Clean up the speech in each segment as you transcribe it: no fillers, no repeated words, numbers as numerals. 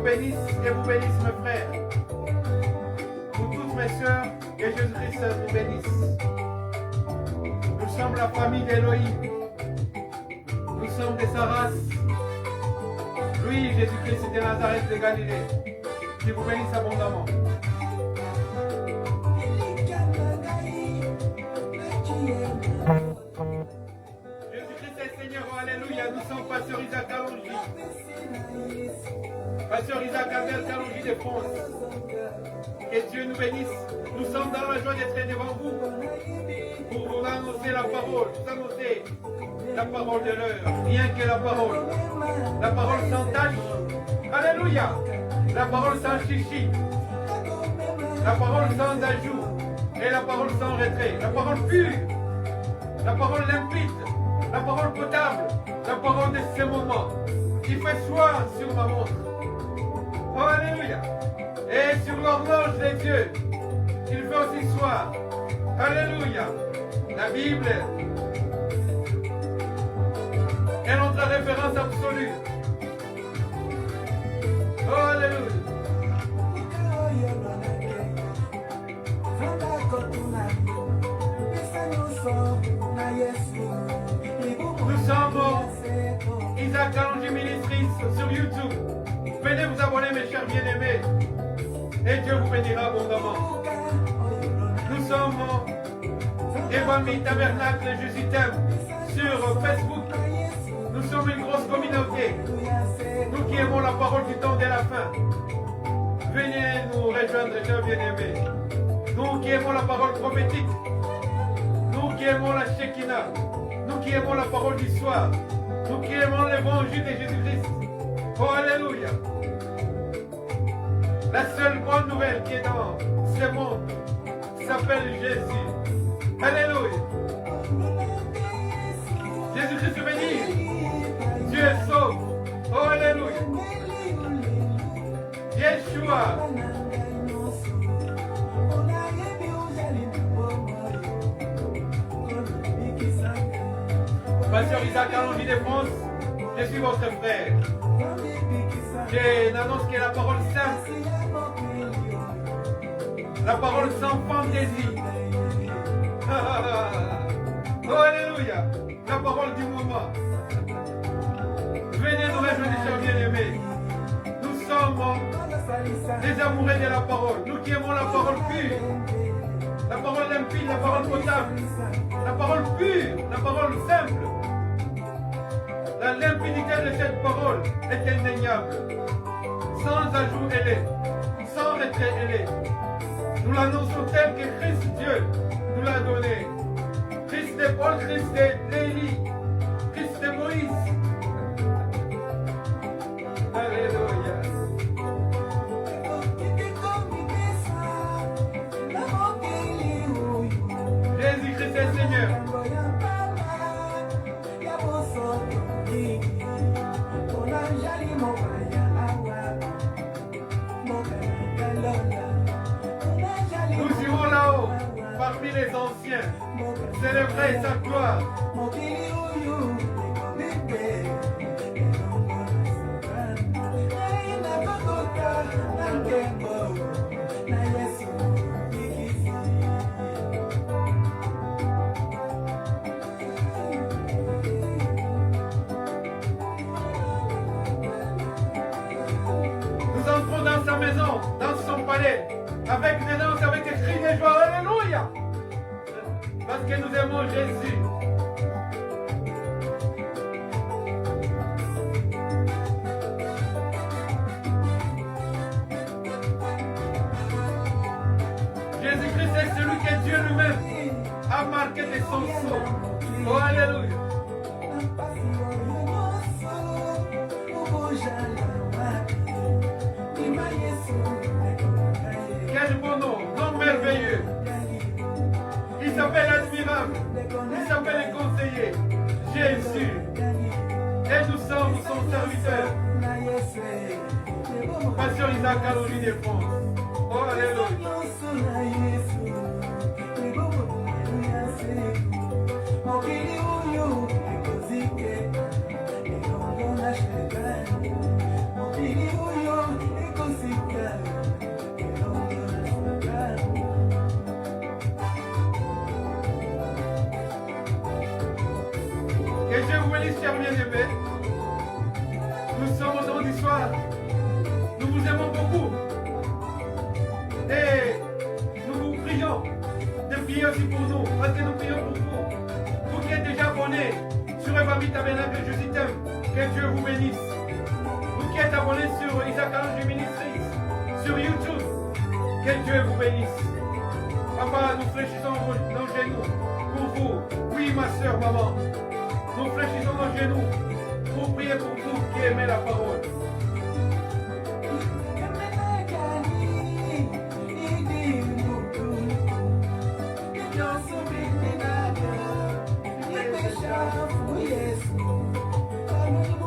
bénisse et vous bénisse, mes frères. Vous toutes mes sœurs, que Jésus-Christ nous bénisse. Nous sommes la famille d'Élohim. Nous sommes de sa race. Lui, Jésus-Christ de Nazareth de Galilée, qui vous bénisse abondamment. Jésus-Christ est Seigneur, alléluia. Nous sommes Pasteur Isaac Kalonji. Pasteur Isaac Abel Kalonji de France. Que Dieu nous bénisse. Nous sommes dans la joie d'être devant vous pour vous annoncer la parole. Vous annoncer la parole de l'heure. Rien que la parole. La parole sans tâche. Alléluia. La parole sans chichi. La parole sans ajout. Et la parole sans retrait. La parole pure. La parole limpide. La parole potable. La parole de ce moment. Qui fait soin sur ma montre. Oh, alléluia. Et sur l'horloge des dieux. Il fait aussi soir. Alléluia. La Bible est notre référence absolue. Oh, alléluia. Nous sommes Isaac Kalonji Ministries sur YouTube. Venez vous abonner, mes chers bien-aimés. Et Dieu vous bénira abondamment. Nous sommes Évangile Tabernacle Jésus t'aime sur Facebook. Nous sommes une grosse communauté. Nous qui aimons la parole du temps de la fin. Venez nous rejoindre, chers bien-aimés. Nous qui aimons la parole prophétique. Nous qui aimons la Shekinah. Nous qui aimons la parole du soir. Nous qui aimons l'évangile de Jésus-Christ. Oh, alléluia. La seule bonne nouvelle qui est dans ce monde s'appelle Jésus. Alléluia. Jésus-Christ bénit. Dieu sauve. Oh, alléluia. Yeshua. Pasteur Isaac Kalonji de France, je suis votre frère. Je n'annonce que la parole simple. La parole sans fantaisie. Oh, alléluia. La parole du moment. Venez nous rejoindre, chers bien-aimés. Nous sommes des amoureux de la parole. Nous qui aimons la parole pure. La parole limpide, la parole potable. La parole pure, la parole simple. La limpidité de cette parole est indéniable. Sans ajout, elle est. Sans retrait, elle est. Nous l'annonçons tel que Christ Dieu nous l'a donné. Christ de Paul, Christ d'Élie, Christ de Moïse. Alléluia. Jésus-Christ est Seigneur. Nous irons là-haut, parmi les anciens, célébrer sa gloire. Nous entrons dans sa maison, dans son palais, avec des danses, avec des cris de joie. Alléluia! Parce que nous aimons Jésus. Jésus-Christ est celui que Dieu lui-même a marqué de son sceau. Oh, alléluia! Quel bon nom merveilleux. Il s'appelle admirable. Il s'appelle conseiller. Jésus. Et nous sommes son serviteur. Pasteur Isaac Kalonji de France. Oh, alléluia. fait. Nous sommes au temps du soir. Nous vous aimons beaucoup. Et nous vous prions de prier aussi pour nous, parce que nous prions pour vous. Vous qui êtes déjà abonnés sur Evami Tabernacle, je vous t'aime. Que Dieu vous bénisse. Vous qui êtes abonnés sur Isaac Ange Ministries, sur YouTube, que Dieu vous bénisse. Papa, nous fléchissons nos genoux pour vous. Oui, ma soeur, maman. Nous fléchissons nos genoux pour prier pour vous qui aimez la parole.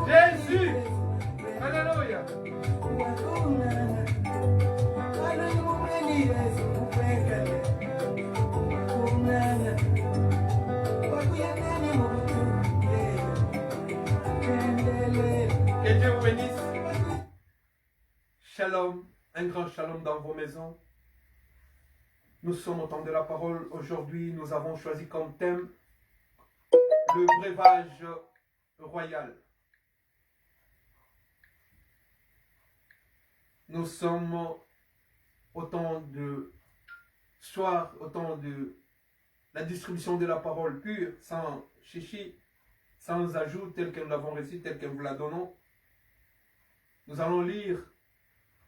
Jésus! Alléluia! Que Dieu vous bénisse. Shalom, un grand shalom dans vos maisons. Nous sommes au temps de la parole. Aujourd'hui, nous avons choisi comme thème le breuvage royal. Nous sommes au temps de soir, au temps de la distribution de la parole pure, sans chichi, sans ajout, tel que nous l'avons reçu, tel que nous la donnons. Nous allons lire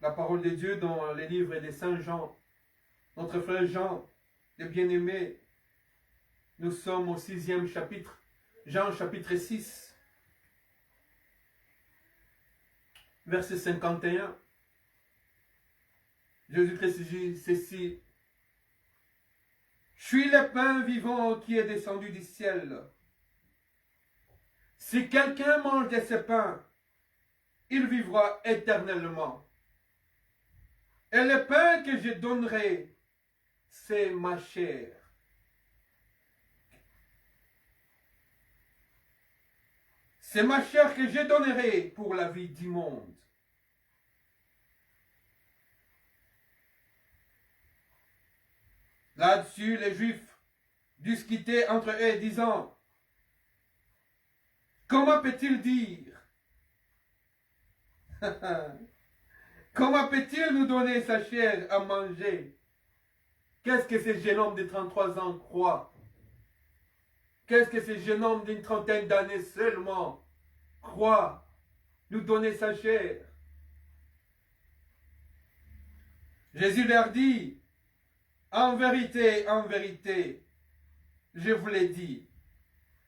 la parole de Dieu dans les livres de Saint Jean. Notre frère Jean, le bien-aimé, nous sommes au 6e chapitre, Jean chapitre 6, verset 51. Jésus-Christ dit ceci: je suis le pain vivant qui est descendu du ciel. Si quelqu'un mange de ce pain, il vivra éternellement. Et le pain que je donnerai, c'est ma chair. C'est ma chair que je donnerai pour la vie du monde. Là-dessus, les Juifs discutaient entre eux, disant: comment peut-il dire? Comment peut-il nous donner sa chair à manger? Qu'est-ce que ce jeune homme de 33 ans croit? Qu'est-ce que ce jeune homme d'une trentaine d'années seulement croit nous donner sa chair? Jésus leur dit: en vérité, je vous l'ai dit,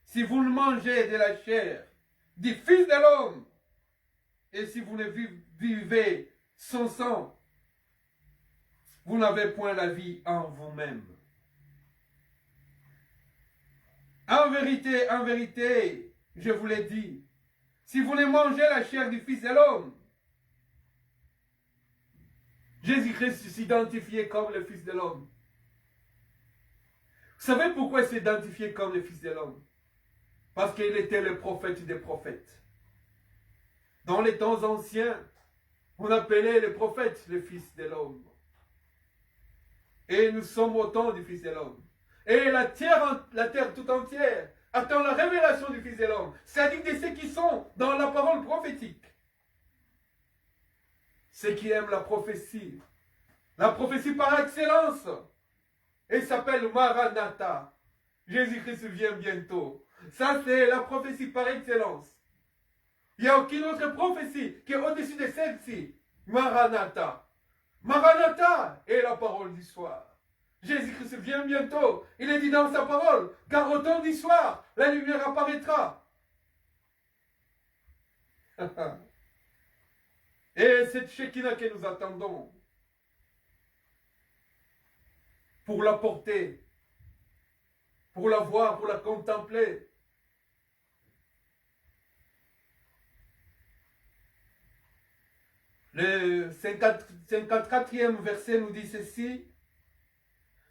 si vous ne mangez de la chair du Fils de l'homme, et si vous ne vivez son sang, vous n'avez point la vie en vous-même. En vérité, je vous l'ai dit, si vous ne mangez la chair du Fils de l'homme, Jésus-Christ s'identifiait comme le Fils de l'homme. Vous savez pourquoi il s'identifiait comme le Fils de l'homme? Parce qu'il était le prophète des prophètes. Dans les temps anciens, on appelait le prophète le Fils de l'homme. Et nous sommes au temps du Fils de l'homme. Et la terre tout entière attend la révélation du Fils de l'homme. C'est-à-dire de ceux qui sont dans la parole prophétique. Ceux qui aiment la prophétie. La prophétie par excellence. Et s'appelle Maranatha. Jésus-Christ vient bientôt. Ça, c'est la prophétie par excellence. Il n'y a aucune autre prophétie qui est au-dessus de celle-ci. Maranatha. Maranatha est la parole du soir. Jésus-Christ vient bientôt. Il est dit dans sa parole, car au temps du soir, la lumière apparaîtra. Et cette Shekinah que nous attendons, pour la porter, pour la voir, pour la contempler. Le 54e verset nous dit ceci: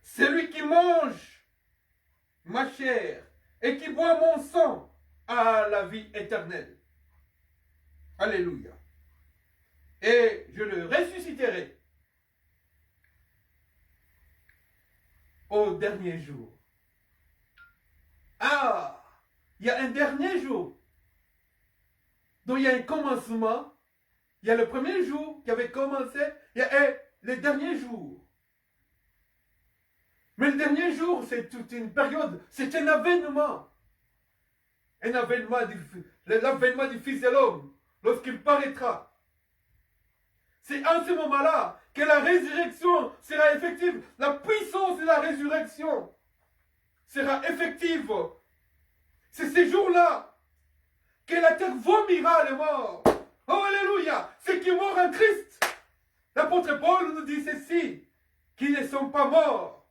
celui qui mange ma chair et qui boit mon sang a la vie éternelle. Alléluia. Et je le ressusciterai au dernier jour. Ah, il y a un dernier jour. Donc il y a un commencement. Il y a le premier jour qui avait commencé. Il y a les derniers jours. Mais le dernier jour, c'est toute une période. C'est un avènement. Un avènement l'avènement du Fils de l'homme. Lorsqu'il paraîtra. C'est en ce moment-là que la résurrection sera effective. La puissance de la résurrection sera effective. C'est ces jours-là que la terre vomira les morts. Oh, alléluia! Ceux qui meurent en Christ. L'apôtre Paul nous dit ceci, qu'ils ne sont pas morts,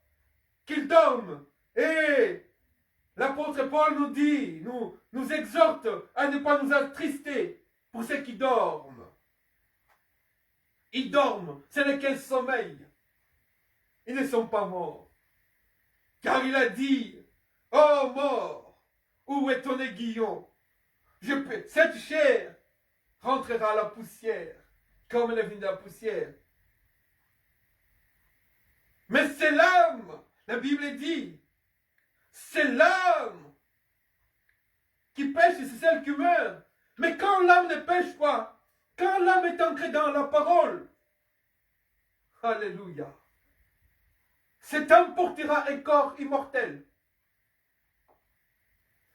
qu'ils dorment. Et l'apôtre Paul nous dit, nous exhorte à ne pas nous attrister pour ceux qui dorment. Ils dorment, ce n'est qu'un sommeil. Ils ne sont pas morts. Car il a dit, oh mort, où est ton aiguillon? Cette chair rentrera à la poussière, comme elle est venue de la poussière. Mais c'est l'âme, la Bible dit, c'est l'âme qui pêche, c'est celle qui meurt. Mais quand l'âme ne pêche pas, quand l'âme est ancrée dans la parole, alléluia, cet âme portera un corps immortel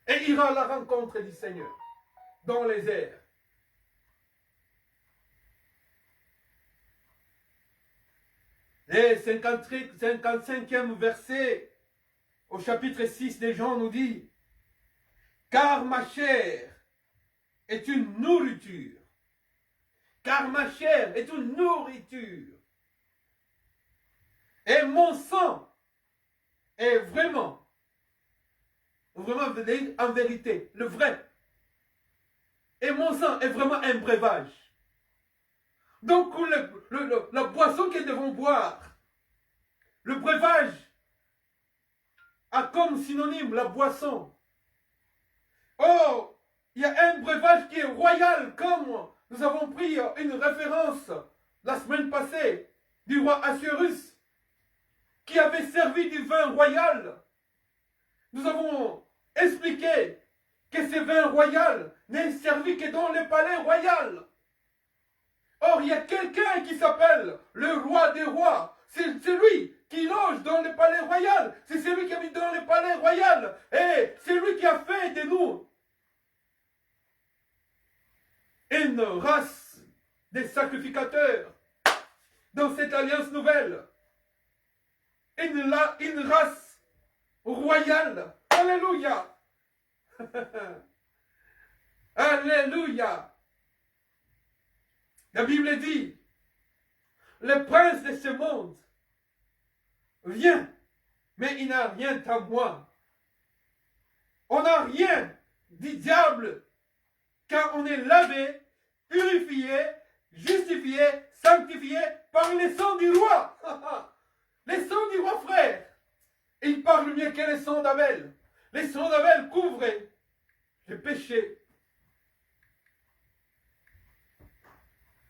et ira à la rencontre du Seigneur dans les airs. Et 55e verset au chapitre 6 des Jean nous dit, car ma chair est une nourriture. Car ma chair est une nourriture. Et mon sang est vraiment en vérité, le vrai. Et mon sang est vraiment un breuvage. Donc la boisson qu'ils devront boire, le breuvage a comme synonyme la boisson. Oh, il y a un breuvage qui est royal, comme nous avons pris une référence la semaine passée du roi Assuérus, qui avait servi du vin royal. Nous avons expliqué que ce vin royal n'est servi que dans le palais royal. Or, il y a quelqu'un qui s'appelle le roi des rois. C'est celui qui loge dans le palais royal. C'est celui qui habite dans le palais royal. Et c'est lui qui a fait de nous une race de sacrificateurs dans cette alliance nouvelle. Une race royale. Alléluia. Alléluia. La Bible dit, le prince de ce monde vient, mais il n'a rien à moi. On n'a rien du diable, car on est lavé, purifié, justifié, sanctifié par le sang du roi. Le sang du roi, frère. Il parle mieux que le sang d'Abel. Le sang d'Abel couvrait le péché.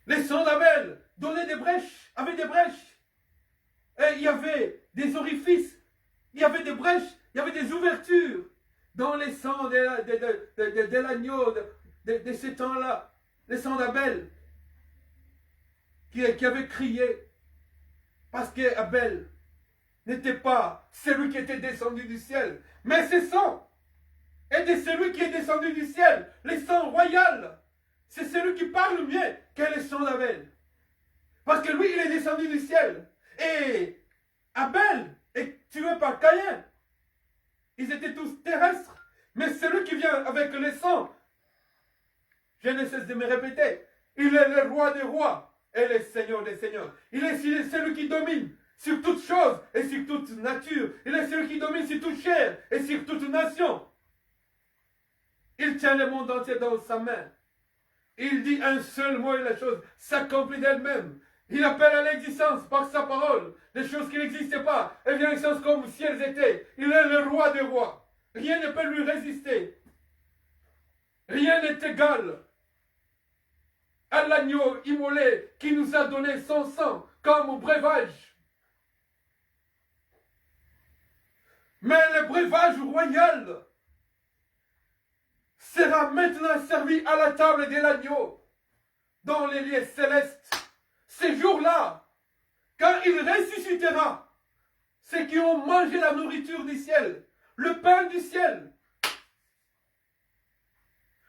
Le sang d'Abel donnait des brèches, avait des brèches. Et il y avait des orifices, il y avait des brèches, il y avait des ouvertures dans le sang de l'agneau de ce temps-là. Le sang d'Abel qui avait crié parce qu'Abel n'était pas celui qui était descendu du ciel, mais ce sang était celui qui est descendu du ciel, le sang royal. C'est celui qui parle mieux que le sang d'Abel. Parce que lui, il est descendu du ciel. Et Abel est tué par Caïn. Ils étaient tous terrestres. Mais celui qui vient avec le sang, je ne cesse de me répéter, il est le roi des rois et le seigneur des seigneurs. Il est celui qui domine sur toute chose et sur toute nature. Il est celui qui domine sur toute chair et sur toute nation. Il tient le monde entier dans sa main. Il dit un seul mot et la chose s'accomplit d'elle-même. Il appelle à l'existence par sa parole des choses qui n'existaient pas. Elles viennent à l'existence comme si elles étaient. Il est le roi des rois. Rien ne peut lui résister. Rien n'est égal à l'agneau immolé qui nous a donné son sang comme breuvage. Mais le breuvage royal, sera maintenant servi à la table de l'agneau dans les lieux célestes. Ces jours-là, quand il ressuscitera, ceux qui ont mangé la nourriture du ciel, le pain du ciel,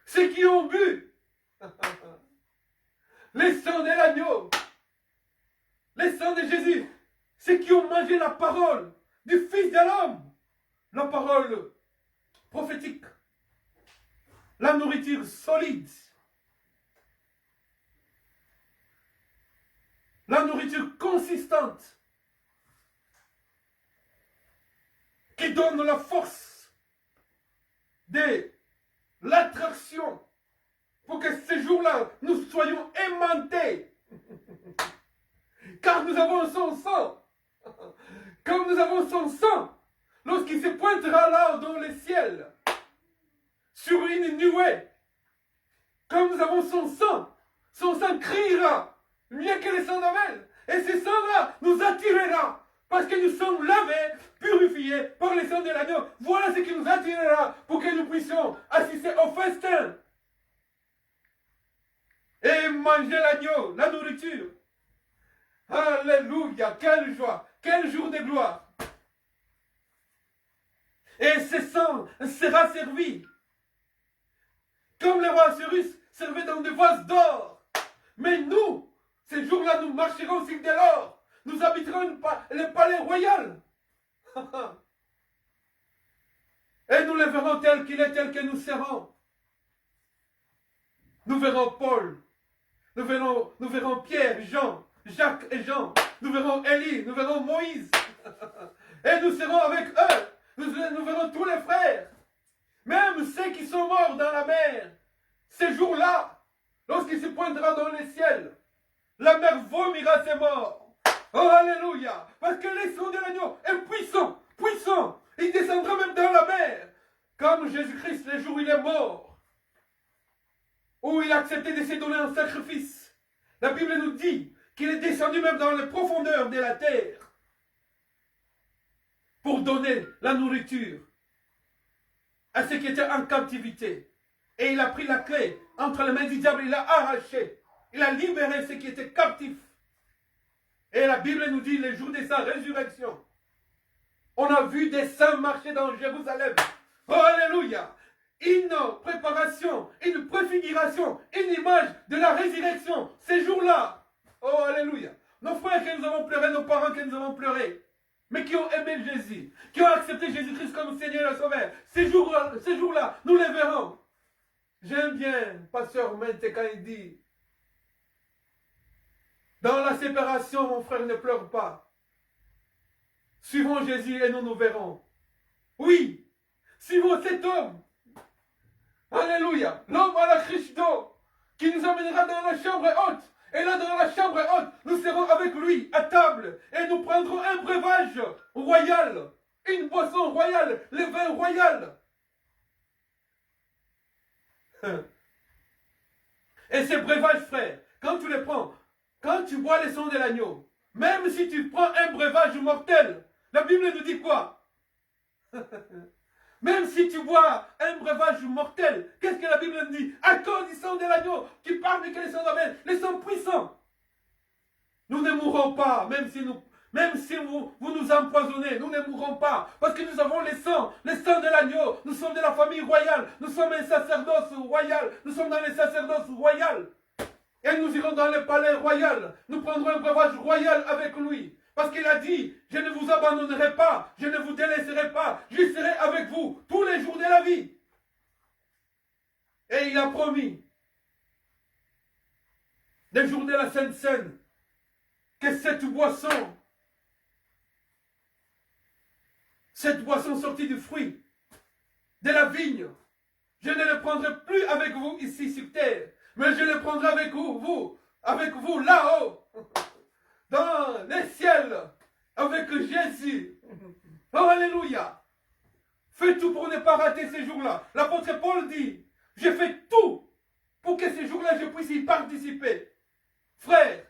ceux qui ont bu les sangs de l'agneau, les sangs de Jésus, ceux qui ont mangé la parole du Fils de l'homme, la parole prophétique, la nourriture solide, la nourriture consistante, qui donne la force de l'attraction pour que ces jours-là, nous soyons aimantés. Car nous avons son sang. Comme nous avons son sang, lorsqu'il se pointera là dans le ciel, sur une nuée, comme nous avons son sang criera mieux que le sang d'Abel. Et ce sang-là nous attirera, parce que nous sommes lavés, purifiés par le sang de l'agneau. Voilà ce qui nous attirera pour que nous puissions assister au festin et manger l'agneau, la nourriture. Alléluia, quelle joie, quel jour de gloire. Et ce sang sera servi comme le roi Cyrus servait dans des vases d'or. Mais nous, ces jours-là, nous marcherons sur de l'or. Nous habiterons le palais royal. Et nous le verrons tel qu'il est, tel que nous serons. Nous verrons Paul. Nous verrons Pierre, Jean, Jacques et Jean. Nous verrons Élie, nous verrons Moïse. Et nous serons avec eux. Nous verrons tous les frères. Même ceux qui sont morts dans la mer. Ces jours-là, lorsqu'il se pointera dans le ciel, la mer vomira ses morts. Oh, alléluia. Parce que le sang de l'agneau est puissant, puissant. Il descendra même dans la mer. Comme Jésus-Christ, le jour où il est mort. Où il a accepté de se donner en sacrifice. La Bible nous dit qu'il est descendu même dans les profondeurs de la terre. Pour donner la nourriture à ceux qui étaient en captivité. Et il a pris la clé entre les mains du diable, il l'a arraché. Il a libéré ceux qui étaient captifs. Et la Bible nous dit, le jour de sa résurrection, on a vu des saints marcher dans Jérusalem. Oh, alléluia! Une préparation, une préfiguration, une image de la résurrection. Ces jours-là, oh, alléluia! Nos frères que nous avons pleuré, nos parents que nous avons pleuré, mais qui ont aimé Jésus, qui ont accepté Jésus-Christ comme Seigneur et Sauveur. Ces jours-là, nous les verrons. J'aime bien Pasteur Mente quand il dit, dans la séparation, mon frère, ne pleure pas. Suivons Jésus et nous verrons. Oui, suivons cet homme. Alléluia. L'homme à la cruche d'eau qui nous amènera dans la chambre haute. Et là, dans la chambre haute, nous serons avec lui à table. Et nous prendrons un breuvage royal. Une boisson royale. Le vin royal. Et ces breuvages, frère, quand tu les prends, quand tu bois le sang de l'agneau, même si tu prends un breuvage mortel, la Bible nous dit quoi? Même si tu bois un breuvage mortel, qu'est-ce que la Bible nous dit? À cause du sang de l'agneau, qui parle que le sang d'Abel, le sang puissant. Nous ne mourrons pas, même si vous nous empoisonnez, nous ne mourrons pas. Parce que nous avons le sang de l'agneau. Nous sommes de la famille royale. Nous sommes un sacerdoce royal. Nous sommes dans le sacerdoce royal. Et nous irons dans le palais royal. Nous prendrons un breuvage royal avec lui. Parce qu'il a dit, je ne vous abandonnerai pas, je ne vous délaisserai pas, je serai avec vous tous les jours de la vie. Et il a promis, les jours de la Sainte Seine, que cette boisson sortie du fruit, de la vigne, je ne le prendrai plus avec vous ici sur terre, mais je le prendrai avec vous là-haut. Dans les ciels, avec Jésus. Oh, alléluia. Fais tout pour ne pas rater ces jours-là. L'apôtre Paul dit, j'ai fait tout pour que ces jours-là, je puisse y participer. Frère,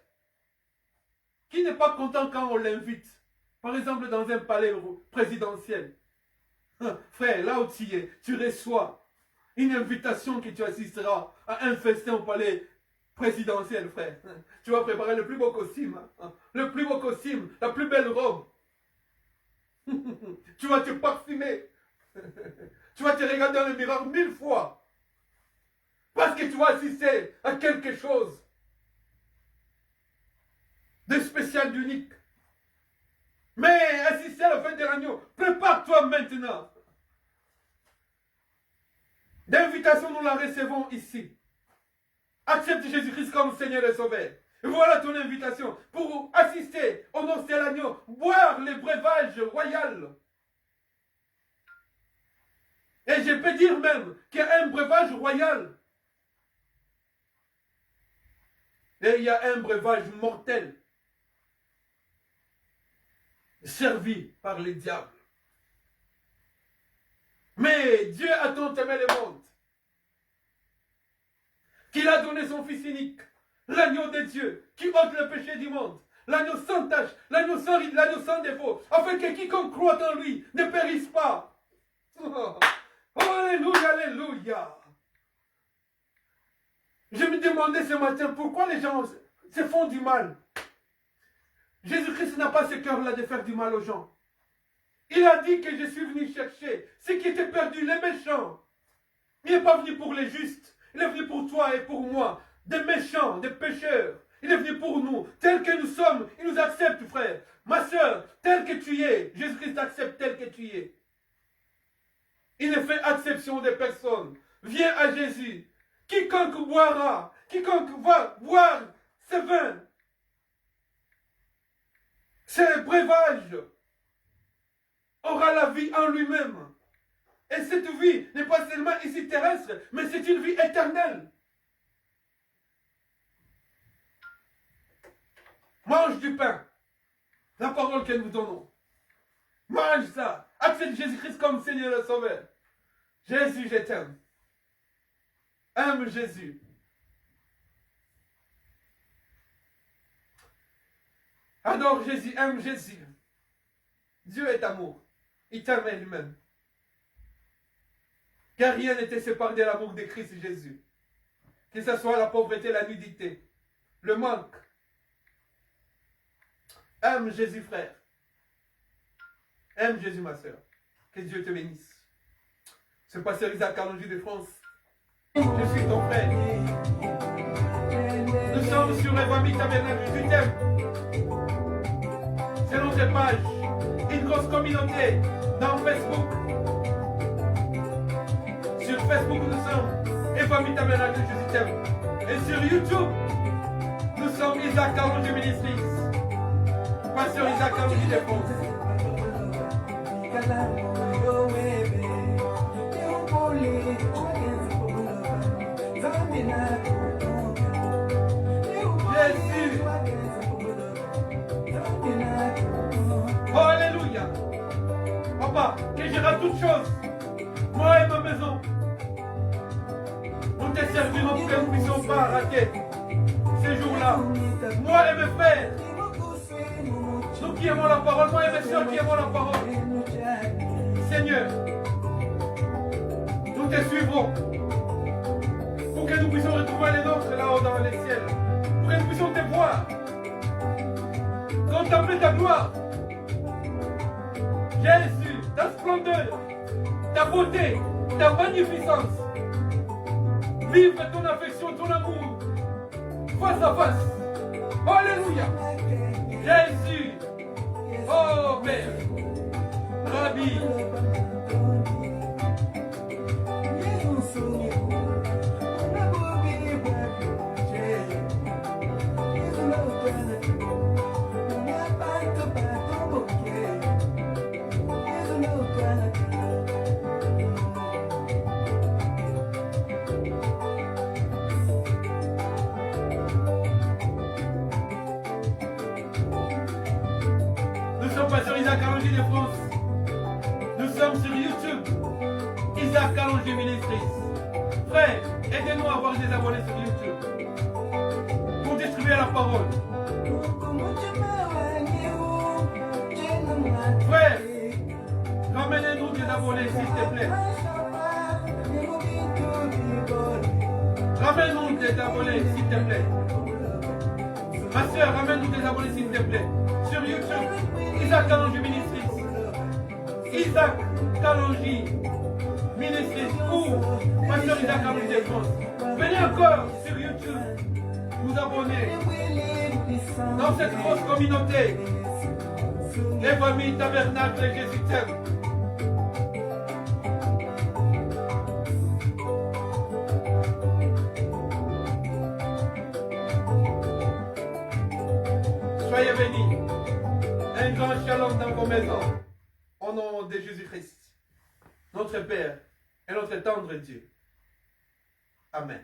qui n'est pas content quand on l'invite, par exemple dans un palais présidentiel? Frère, là où tu es, tu reçois une invitation que tu assisteras à un festin au palais présidentiel, frère. Tu vas préparer le plus beau costume, le plus beau costume, la plus belle robe. Tu vas te parfumer. Tu vas te regarder dans le miroir 1000 fois. Parce que tu vas assister à quelque chose de spécial, d'unique. Mais assister à la fête de l'agneau, prépare-toi maintenant. L'invitation, nous la recevons ici. Accepte Jésus-Christ comme Seigneur et Sauveur. Et voilà ton invitation pour assister au noces de l'agneau, boire les breuvages royaux. Et je peux dire même qu'il y a un breuvage royal. Et il y a un breuvage mortel. Servi par les diables. Mais Dieu a tant aimé le monde qu'il a donné son Fils unique, l'agneau de Dieu, qui ôte le péché du monde, l'agneau sans tache, l'agneau sans ride, l'agneau sans défaut, afin que quiconque croit en lui ne périsse pas. Oh, alléluia, alléluia. Je me demandais ce matin pourquoi les gens se font du mal. Jésus-Christ n'a pas ce cœur-là de faire du mal aux gens. Il a dit que je suis venu chercher ceux qui étaient perdus, les méchants. Il n'est pas venu pour les justes. Il est venu pour toi et pour moi. Des méchants, des pécheurs. Il est venu pour nous. Tels que nous sommes, il nous accepte, frère. Ma soeur, tel que tu es, Jésus-Christ t'accepte tel que tu es. Il ne fait exception des personnes. Viens à Jésus. Quiconque boira, quiconque va boire ce vin, ce breuvage, aura la vie en lui-même. Et cette vie n'est pas seulement ici terrestre, mais c'est une vie éternelle. Mange du pain, la parole que nous donnons. Mange ça. Accepte Jésus-Christ comme Seigneur et Sauveur. Jésus, je t'aime. Aime Jésus. Adore Jésus, aime Jésus. Dieu est amour. Il t'aime lui-même. Car rien n'était séparé de l'amour de Christ Jésus. Que ce soit la pauvreté, la nudité, le manque. Aime Jésus, frère. Aime Jésus, ma soeur. Que Dieu te bénisse. Ce pasteur Isaac Kalonji de France. Je suis ton frère. Nous sommes sur Evami Tabernacle. Je t'aime. C'est notre page. Une grosse communauté dans Facebook. Sur Facebook, nous sommes Evami Tabernacle. Je t'aime. Et sur YouTube, nous sommes Isaac Kalonji Ministries. Pasteur Isaac Kalonji de France. Jésus. Oh, alléluia. Papa, que je rate toutes choses. Moi et ma maison. Nous te servirons pour que nous ne puissions pas rater ces jours-là. Moi et mes frères. Nous qui aimons la parole, moi et mes soeurs qui aimons la parole. Seigneur, nous te suivrons pour que nous puissions retrouver les nôtres là-haut dans les ciels, pour que nous puissions te voir, contempler ta gloire. Jésus, ta splendeur, ta beauté, ta magnificence, vivre ton affection, ton amour, face à face. Alléluia. Jésus, oh Père, Rabbi. Nous sommes pas sur Isaac Kalonji de France. Nous sommes sur YouTube. Isaac Kalonji Ministries. Frère, aidez-nous à avoir des abonnés sur YouTube. Pour distribuer la parole. Frère, ramenez-nous des abonnés s'il te plaît. Ramène-nous des abonnés, s'il te plaît. Ma soeur, ramène-nous des abonnés, s'il te plaît. Sur YouTube, Isaac Kalonji Ministries. Isaac Kalonji Ministries ou Pasteur Isaac Kalonji de France. Venez encore sur YouTube vous abonner dans cette grosse communauté. Les familles tabernacle et Jésus t'aime. Soyez bénis. Un grand shalom dans vos maisons. Au nom de Jésus-Christ, notre Père et notre tendre Dieu. Amen.